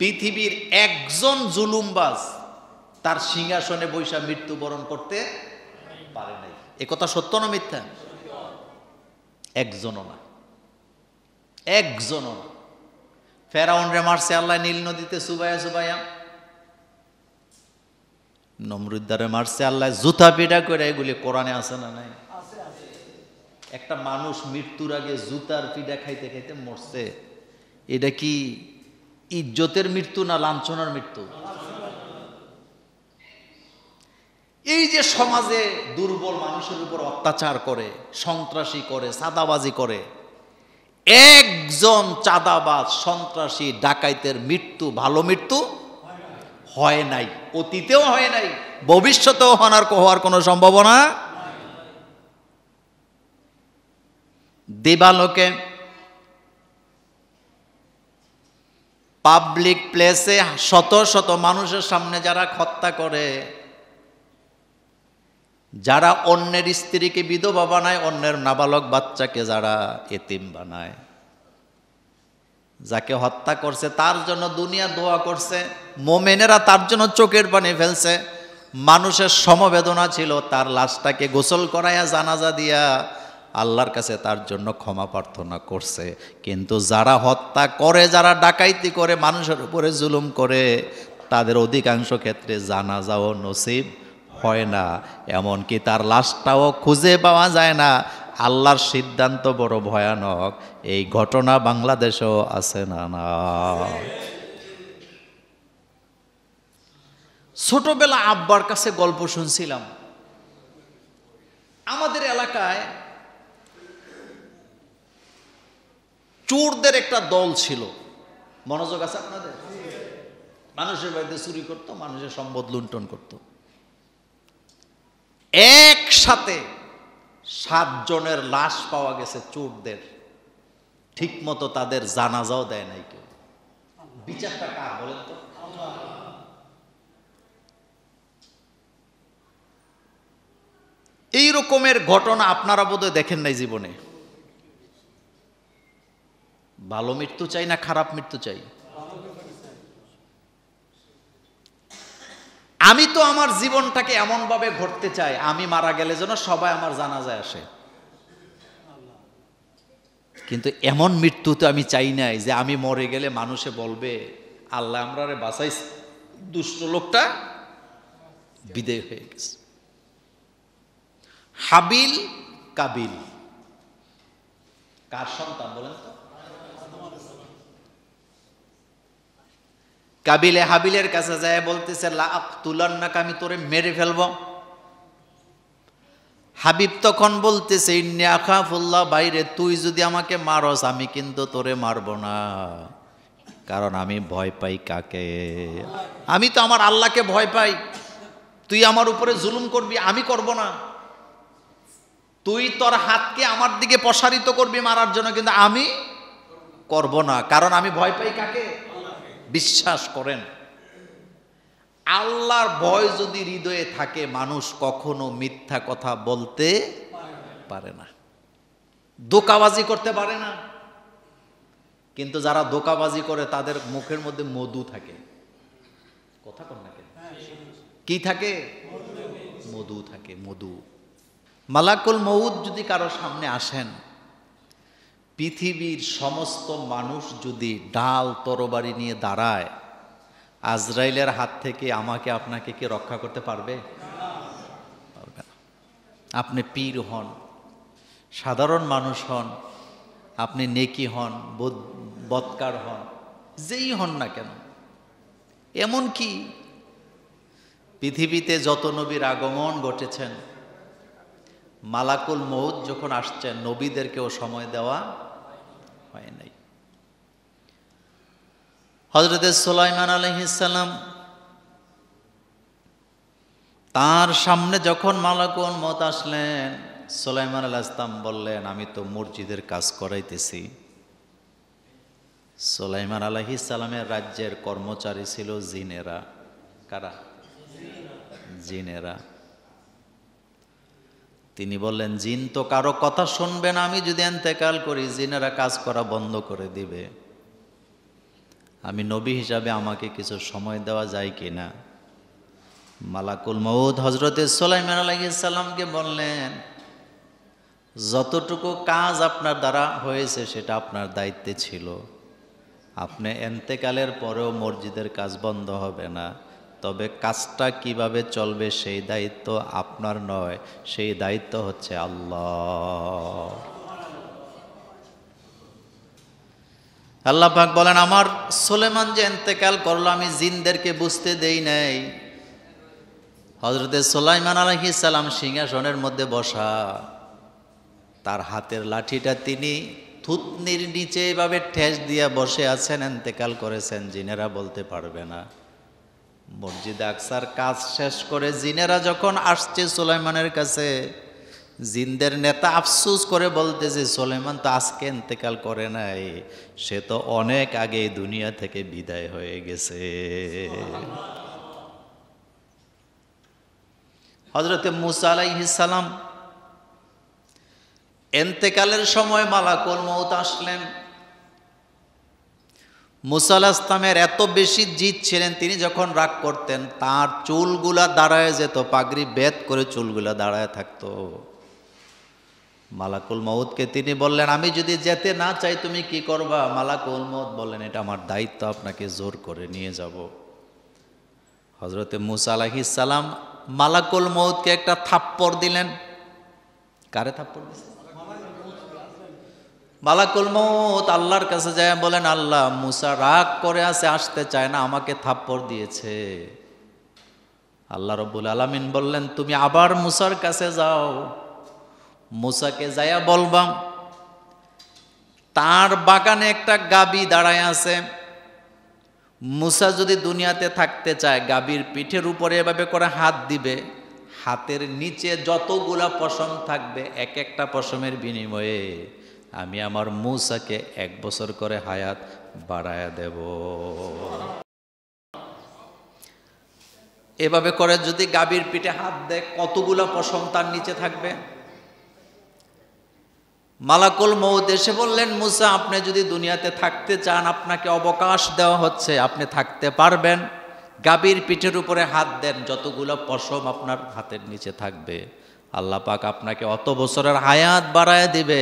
পৃথিবীর একজন জুলুমবাজ তার সিংহাসনে বৈশা মৃত্যুবরণ করতে পারে নাই। এ কথা সত্য না মিথ্যা? একজনও না, একজনও না। ফেরাউন রে মারছে আল্লাহ নীল নদীতে চুবাইয়া চুবাইয়া, নমরুদ্দারে মারছে আল্লাহ জুতা পিটা করে। এগুলি কোরআনে আছে না নাই? একটা মানুষ মৃত্যুর আগে জুতার পিঠা খাইতে খাইতে মরছে, এটা কি ইজ্জতের মৃত্যু না লাঞ্ছনার মৃত্যু? এই যে সমাজে দুর্বল মানুষের উপর অত্যাচার করে, সন্ত্রাসী করে, চাঁদাবাজি করে, একজন চাঁদাবাজ সন্ত্রাসী ডাকাইতের মৃত্যু ভালো মৃত্যু হয় নাই, অতীতেও হয় নাই, ভবিষ্যতেও হওয়ার কোনো সম্ভাবনা। দিবালোকে পাবলিক প্লেসে শত শত মানুষের সামনে যারা হত্যা করে, যারা অন্যের স্ত্রীকে বিধবা বানায়, অন্যের নাবালক বাচ্চাকে যারা এতিম বানায়, যাকে হত্যা করছে তার জন্য দুনিয়া দোয়া করছে, মোমেনেরা তার জন্য চোখের পানি ফেলছে, মানুষের সমবেদনা ছিল, তার লাশটাকে গোসল করাইয়া জানাজা দিয়া আল্লাহর কাছে তার জন্য ক্ষমা প্রার্থনা করছে। কিন্তু যারা হত্যা করে, যারা ডাকাইতি করে, মানুষের উপরে জুলুম করে, তাদের অধিকাংশ ক্ষেত্রে জানাজাও নসিব হয় না, এমনকি তার লাশটাও খুঁজে পাওয়া যায় না। আল্লাহর সিদ্ধান্ত বড় ভয়ানক। এই ঘটনা বাংলাদেশেও আছে না? না। ছোটবেলা আব্বার কাছে গল্প শুনছিলাম, আমাদের এলাকায় চোরদের একটা দল ছিল। মনোযোগ আছে আপনাদের? মানুষের বাড়িতে চুরি করত, মানুষের সম্পদ লুণ্ঠন করত। একসাথে 7 জনের লাশ পাওয়া গেছে চোরদের, ঠিক মতো তাদের জানাজাও দেয় নাই কেউ। বিচারটা কার বলেন তো? এই রকমের ঘটনা আপনারা বোধহয় দেখেন নাই জীবনে। ভালো মৃত্যু চাই না খারাপ মৃত্যু চাই? আমি তো আমার জীবনটাকে এমন ভাবে ঘটতে চাই, আমি মারা গেলে যেন সবাই আমার জানাজায় আসে। কিন্তু এমন মৃত্যু তো আমি চাই নাই যে আমি মরে গেলে মানুষে বলবে আল্লাহ আমরারে বাঁচাইছে, দুষ্ট লোকটা বিদায় হয়ে গেছে। হাবিল কাবিল কার সন্তান বলেন তো? কাবিলে হাবিলের কাছে যায় বলতেছে লা আকতুলান্নাকা, আমি তোরে মেরে ফেলব। হাবিব তখন বলতেছে ইন্নী আখাফুল্লাহ, বাইরে তুই যদি আমাকে মারস আমি কিন্তু তোরে মারব না, কারণ আমি ভয় পাই কাকে? আমি তো আমার আল্লাহকে ভয় পাই। তুই আমার উপরে জুলুম করবি, আমি করব না। তুই তোর হাতকে আমার দিকে প্রসারিত করবি মারার জন্য, কিন্তু আমি করব না, কারণ আমি ভয় পাই কাকে? বিশ্বাস করেন, আল্লাহর ভয় যদি হৃদয়ে থাকে মানুষ কখনো মিথ্যা কথা বলতে পারে না, ধোঁকাবাজি করতে পারে না। কিন্তু যারা ধোঁকাবাজি করে তাদের মুখের মধ্যে মধু থাকে। কথা কন না কেন? কি থাকে? মধু থাকে, মধু। মালাকুল মউত যদি কারো সামনে আসেন, পৃথিবীর সমস্ত মানুষ যদি ঢাল তরবারি নিয়ে দাঁড়ায়, আজরাইলের হাত থেকে আমাকে আপনাকে কি রক্ষা করতে পারবে? পারবে না। আপনি পীর হন, সাধারণ মানুষ হন, আপনি নেকি হন, বদকার হন, যেই হন না কেন, এমনকি পৃথিবীতে যত নবীর আগমন ঘটেছেন, মালাকুল মউত যখন আসছেন নবীদেরকেও সময় দেওয়া হয় নাই। হযরত সুলাইমান আলাইহিস সালাম, তার সামনে যখন মালাকুল মউত আসলেন, সুলাইমান আলাইহিস সালাম বললেন আমি তো মসজিদের কাজ করাইতেছি। সুলাইমান আলাইহিস সালামের রাজ্যের কর্মচারী ছিল জিনেরা। কারা? জিনেরা। তিনি বললেন জিন তো কারো কথা শুনবে না, আমি যদি ইন্তেকাল করি জিনেরা কাজ করা বন্ধ করে দিবে। আমি নবী হিসাবে আমাকে কিছু সময় দেওয়া যায় কি না? মালাকুল মউত হজরতে সুলাইমান আলাইহিস সালামকে বললেন, যতটুকু কাজ আপনার দ্বারা হয়েছে সেটা আপনার দায়িত্বে ছিল। আপনি এন্তেকালের পরেও মসজিদের কাজ বন্ধ হবে না, তবে কাজটা কিভাবে চলবে সেই দায়িত্ব আপনার নয়, সেই দায়িত্ব হচ্ছে আল্লাহ। আল্লাহ পাক বলেন, আমার সুলাইমান যে ইন্তেকাল করলো আমি জিনদেরকে বুঝতে দেই নাই। হযরতে সুলাইমান আলাইহিস সালাম সিংহাসনের মধ্যে বসা, তার হাতের লাঠিটা তিনি থুতনির নিচে এভাবে ঠেস দিয়ে বসে আছেন, ইন্তেকাল করেছেন, জিনেরা বলতে পারবে না। মসজিদে আকসার কাজ শেষ করে জিনেরা যখন আসছে সুলাইমানের কাছে, জিনদের নেতা আফসোস করে বলতেছে, সুলাইমান তো আজকে ইন্তেকাল করে নাই, সে তো অনেক আগে দুনিয়া থেকে বিদায় হয়ে গেছে। হযরতে মুসা আলাইহিস সালাম ইন্তেকালের সময় মালাকুল মউত আসলেন। মুসা আলাইহিস সালামের এত বেশি জিদ ছিলেন, তিনি যখন রাগ করতেন তার চুলগুলা দাঁড়ায় যেত, পাগড়ি বেদ করে চুলগুলা দাঁড়ায় থাকতো। মালাকুল মউতকে তিনি বললেন, আমি যদি যেতে না চাই তুমি কি করবা? মালাকুল মউত বললেন, এটা আমার দায়িত্ব, আপনাকে জোর করে নিয়ে যাব। হযরতে মুসা আলাইহিস সালাম মালাকুল মউতকে একটা থাপ্পড় দিলেন। কারে থাপ্পড় দিলেন? মালাকুল মউত আল্লাহর কাছে যায় বলেন, আল্লাহ, মুসা রাগ করে আছে, আসতে চায় না, আমাকে থাপ্পড় দিয়েছে। আল্লাহ রাব্বুল আলামিন বললেন, তুমি আবার মুসার কাছে যাও, মুসাকে যায়া বলবাম তার বাগানে একটা গাবি দাঁড়ায় আছে, মুসা যদি দুনিয়াতে থাকতে চায় গাবির পিঠের উপরে এভাবে করে হাত দিবে, হাতের নিচে যতগুলা পশম থাকবে এক একটা পশমের বিনিময়ে আমি আমার মুসাকে 1 বছর করে হায়াত বাড়ায়া দেব। এভাবে করে যদি গাবির পিঠে হাত দেয় কতগুলা পশম তার নিচে থাকবে? মালাকুল মউত এসে বললেন, মুসা, আপনি যদি দুনিয়াতে থাকতে চান আপনাকে অবকাশ দেওয়া হচ্ছে, আপনি থাকতে পারবেন, গাবির পিঠের উপরে হাত দেন, যতগুলো পশম আপনার হাতের নিচে থাকবে আল্লাহ পাক আপনাকে অত বছরের হায়াত বাড়ায় দিবে।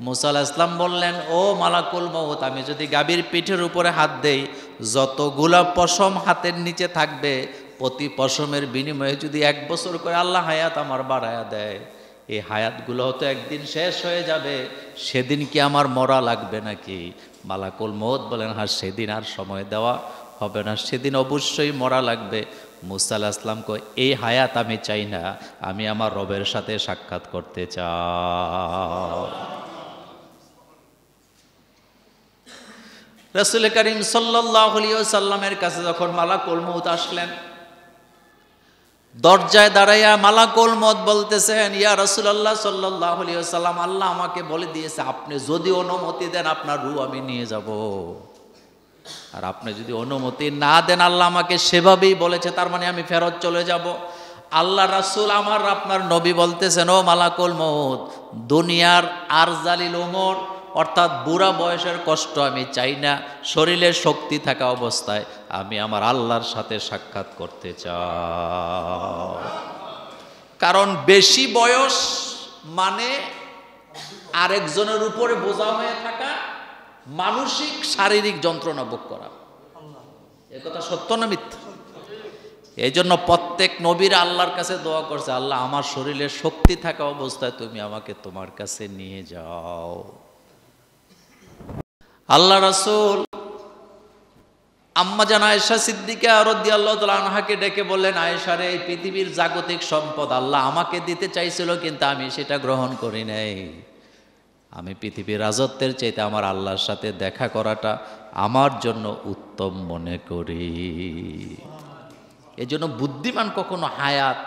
মুসা আলাইহিস সালাম বললেন, ও মালাকুল মউত, আমি যদি গাবির পিঠের উপরে হাত দেই, যতগুলো পশম হাতের নিচে থাকবে প্রতি পশমের বিনিময়ে যদি 1 বছর করে আল্লাহ হায়াত আমার বাড়ায়া দেয়, এই হায়াতগুলো তো একদিন শেষ হয়ে যাবে, সেদিন কি আমার মরা লাগবে নাকি? মালাকুল মউত বলেন, হ্যাঁ, সেদিন আর সময় দেওয়া হবে না, সেদিন অবশ্যই মরা লাগবে। মুসা আলাইহিস সালাম কয়, এই হায়াত আমি চাই না, আমি আমার রবের সাথে সাক্ষাৎ করতে চাই। রাসূল করিম সাল্লাল্লাহু আলাইহি ওয়াসাল্লামের কাছে যখন মালাকুল মউত আসলেন, দরজায় দাঁড়াইয়া মালাকুল মউত বলতেছেন, ইয়া রাসূলুল্লাহ সাল্লাল্লাহু আলাইহি ওয়াসাল্লাম, আল্লাহ আমাকে বলে দিয়েছে আপনি যদি অনুমতি দেন আপনার রূহ আমি নিয়ে যাব, আর আপনি যদি অনুমতি না দেন আল্লাহ আমাকে সেভাবেই বলেছে, তার মানে আমি ফেরত চলে যাব। আল্লাহ রাসূল আমার আপনার নবী বলতেছেন, ও মালাকুল মউত, দুনিয়ার আরজালিল উমর অর্থাৎ বুড়া বয়সের কষ্ট আমি চাই না, শরীরে শক্তি থাকা অবস্থায় আমি আমার আল্লাহর সাথে সাক্ষাৎ করতে চাই। কারণ বেশি বয়স মানে আরেকজনের উপরে বোঝা হয়ে থাকা, মানসিক শারীরিক যন্ত্রণা ভোগ করা। এ কথা সত্য না মিথ্যা? এই জন্য প্রত্যেক নবীর আল্লাহর কাছে দোয়া করছে, আল্লাহ আমার শরীরে শক্তি থাকা অবস্থায় তুমি আমাকে তোমার কাছে নিয়ে যাও। আল্লাহ রাসূল আম্মা জান আয়েশা সিদ্দিকা রাদিয়াল্লাহু তাআলা আনহাকে ডেকে বললেন, আয়েশা রে, এই পৃথিবীর জাগতিক সম্পদ আল্লাহ আমাকে দিতে চাইছিল, কিন্তু আমি সেটা গ্রহণ করি নাই। আমি পৃথিবীর রাজত্বের চাইতে আমার আল্লাহর সাথে দেখা করাটা আমার জন্য উত্তম মনে করি। এই জন্য বুদ্ধিমান কখনো হায়াত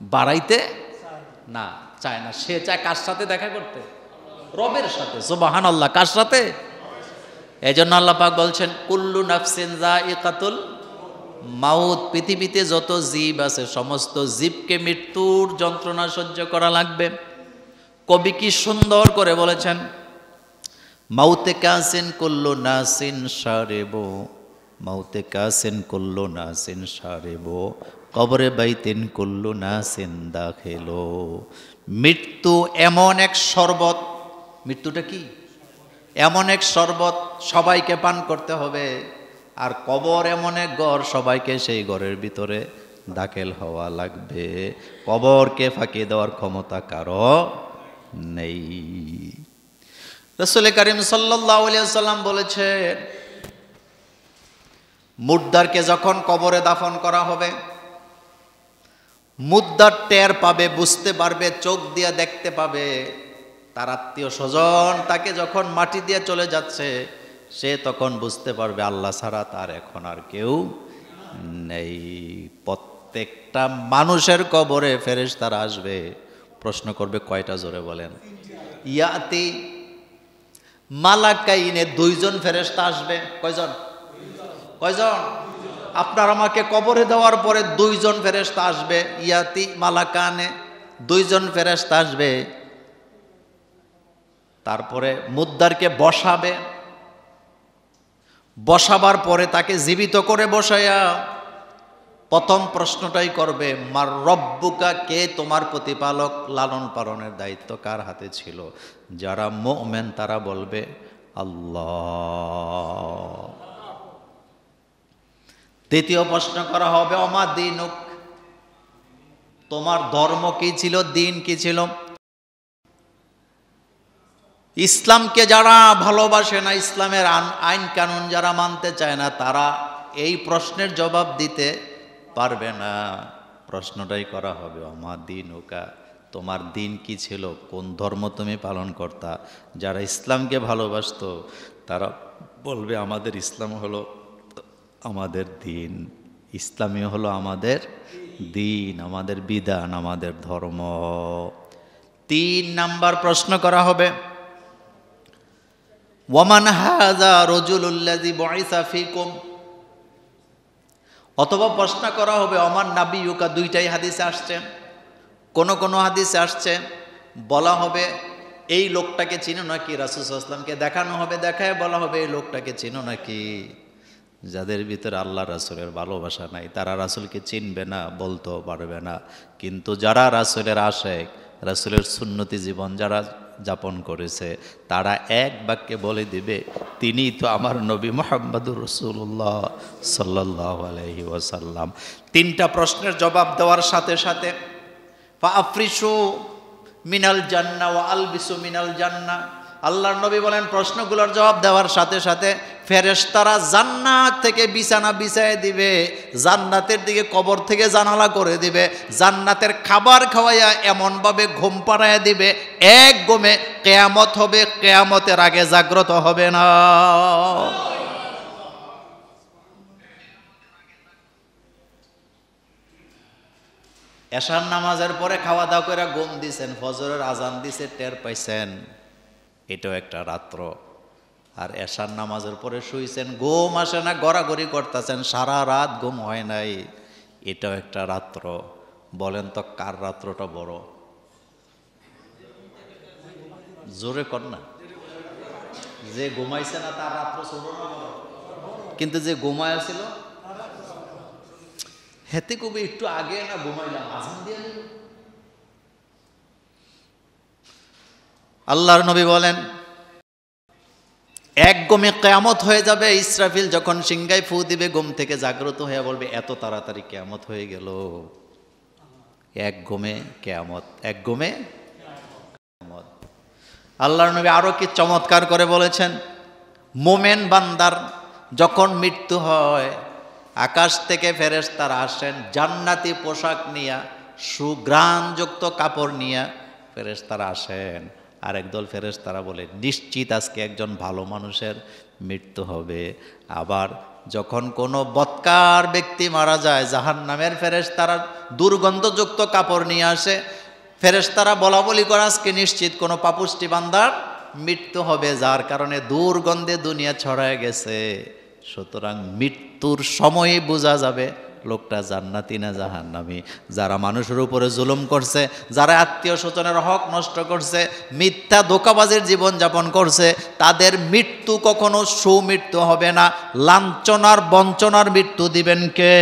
বাড়াইতে না চায় না, সে চায় কার সাথে দেখা করতে? রবের সাথে। সুবহানাল্লাহ। কার সাথে? এই জন্য আল্লাহ পাক বলছেন, কুল্লু নাফসিন যায়িকাতুল মাউত, পৃথিবীতে যত জীব আছে সমস্ত জীবকে মৃত্যুর যন্ত্রণা সহ্য করা লাগবে। কবি কি সুন্দর করে বলেছেন, মাউতে কাসিন কুল্লু নাসিন সারেবো, মাউতে কাসিন কুল্লু নাসিন সারেবো, কবরে বাইতিন কুল্লু নাসিন দাখিলো। মৃত্যু এমন এক শরবত, মৃত্যুটা কি? এমন এক শরবত, সবাইকে পান করতে হবে। আর কবর এমন এক ঘর, সবাইকে সেই ঘরের ভিতরে দাখিল হওয়া লাগবে। কবরকে ফাঁকি দেওয়ার ক্ষমতা কারো নেই। রাসূল করিম সাল্লাল্লাহু আলাইহি ওয়াসাল্লাম বলেছেন, মুর্দারকে যখন কবরে দাফন করা হবে, মুর্দার টের পাবে, বুঝতে পারবে, চোখ দিয়ে দেখতে পাবে। তার আত্মীয় স্বজন তাকে যখন মাটি দিয়ে চলে যাচ্ছে, সে তখন বুঝতে পারবে আল্লাহ ছাড়া তার এখন আর কেউ নেই। প্রত্যেকটা মানুষের কবরে ফেরেশতারা আসবে, প্রশ্ন করবে কয়টা? জোরে বলেন। ইয়াতি মালাকাইনে, দুইজন ফেরেশতা আসবে। কয়জন? কয়জন? আপনার আমাকে কবরে দেওয়ার পরে দুইজন ফেরেশতা আসবে। ইয়াতি মালাকানে, দুইজন ফেরেশতা আসবে। তারপরে মুদ্দারকে বসাবে, বসাবার পরে তাকে জীবিত করে বসাইয়া প্রথম প্রশ্নটাই করবে, মার রব্বুকা, কে তোমার প্রতিপালক? লালন পালনের দায়িত্ব কার হাতে ছিল? যারা মুমিন তারা বলবে আল্লাহ। দ্বিতীয় প্রশ্ন করা হবে, অমা দীনুক, তোমার ধর্ম কি ছিল, দিন কি ছিল? ইসলামকে যারা ভালোবাসে না, ইসলামের আইন কানুন যারা মানতে চায় না, তারা এই প্রশ্নের জবাব দিতে পারবে না। প্রশ্নটাই করা হবে, অমা দীনুকা, তোমার দিন কি ছিল, কোন ধর্ম তুমি পালন করতা? যারা ইসলামকে ভালোবাসতো তারা বলবে আমাদের ইসলাম হলো আমাদের দিন, ইসলামী হলো আমাদের দিন, আমাদের বিধান, আমাদের ধর্ম। 3 নাম্বার প্রশ্ন করা হবে, ওয়ামান হাযা রাজুলুল্লাযী বুইসা ফীকুম, অথবা প্রশ্ন করা হবে ওমান নাবিয়ুকা। দুইটাই হাদিসে আসছে। কোন কোন হাদিসে আসছে বলা হবে এই লোকটাকে চিনো নাকি? রাসূল সাল্লাল্লাহু আলাইহি ওয়াসাল্লামকে দেখানো হবে, দেখায় বলা হবে এই লোকটাকে চিনো নাকি? যাদের ভিতরে আল্লাহ রাসূলের ভালোবাসা নাই তারা রাসূলকে চিনবে না, বলতেও পারবে না। কিন্তু যারা রাসূলের আশিক, রাসূলের সুন্নতি জীবন যারা যাপন করেছে, তারা এক বাক্যে বলে দিবে তিনিই তো আমার নবী মুহাম্মদুর রাসূলুল্লাহ সাল্লাল্লাহু আলাইহি ওয়াসাল্লাম। 3টা প্রশ্নের জবাব দেওয়ার সাথে সাথে ফাআফরিশু মিনাল জান্নাহ ওয়া আলবিসু মিনাল জান্নাহ, আল্লাহর নবী বলেন প্রশ্নগুলোর জবাব দেওয়ার সাথে সাথে ফেরেশতারা জান্নাত থেকে বিছানা বিছায় দিবে, জান্নাতের দিকে কবর থেকে জানালা করে দিবে, জান্নাতের খাবার খাওয়াইয়া এমনভাবে ঘুম পাড়াইয়া দিবে, এক ঘুমে কিয়ামত হবে, কিয়ামতের আগে জাগ্রত হবে না। এশার নামাজের পরে খাওয়া দাওয়া করে ঘুম দিছেন, ফজরের আজান দিছে, টের পাইছেন, এটাও একটা রাত্র। আর এশার নামাজের পরে শুইছেন, ঘুম আসে না, গড়াগড়ি করতেছেন, সারা রাত ঘুম হয় নাই, এটাও একটা রাত্র। বলেন তো কার রাত্রটা বড়? জোরে কর না। যে ঘুমাইছে না তার রাত্র ছোট না বড়? কিন্তু যে ঘুমায় ছিল হেতে কবি একটু আগে না ঘুমাইলাম, আজান দিয়ে দিল। আল্লাহর নবী বলেন এক ঘুমে কিয়ামত হয়ে যাবে। ইসরাফিল যখন সিংহায় ফু দিবে, ঘুম থেকে জাগ্রত হয়ে বলবে এত তাড়াতাড়ি কিয়ামত হয়ে গেল। এক ঘুমে কিয়ামত, এক ঘুমে কিয়ামত। আল্লাহর নবী আরো কি চমৎকার করে বলেছেন, মোমেন বান্দার যখন মৃত্যু হয়, আকাশ থেকে ফেরেশতারা আসেন জান্নাতি পোশাক নিয়া, সুঘ্রাণযুক্ত কাপড় নিয়া ফেরেশতারা আসেন। আর একদল ফেরেশতারা বলে নিশ্চিত আজকে একজন ভালো মানুষের মৃত্যু হবে। আবার যখন কোনো বৎকার ব্যক্তি মারা যায়, জাহান্নামের ফেরেশতারা দুর্গন্ধযুক্ত কাপড় নিয়ে আসে, ফেরেশতারা বলা বলি করে আজকে নিশ্চিত কোনো পাপুষ্টি বান্দার মৃত্যু হবে, যার কারণে দুর্গন্ধে দুনিয়া ছড়ায় গেছে। সুতরাং মৃত্যুর সময়ে বোঝা যাবে লোকটা জান্নাতি না জাহান্নামী। যারা মানুষের উপরে জুলুম করছে, যারা আত্মীয় স্বজনের হক নষ্ট করছে, মিথ্যা ধোঁকাবাজের জীবন যাপন করছে, তাদের মৃত্যু কখনো সুমৃত্যু হবে না, লাঞ্ছনার বঞ্চনার মৃত্যু দিবেন কে?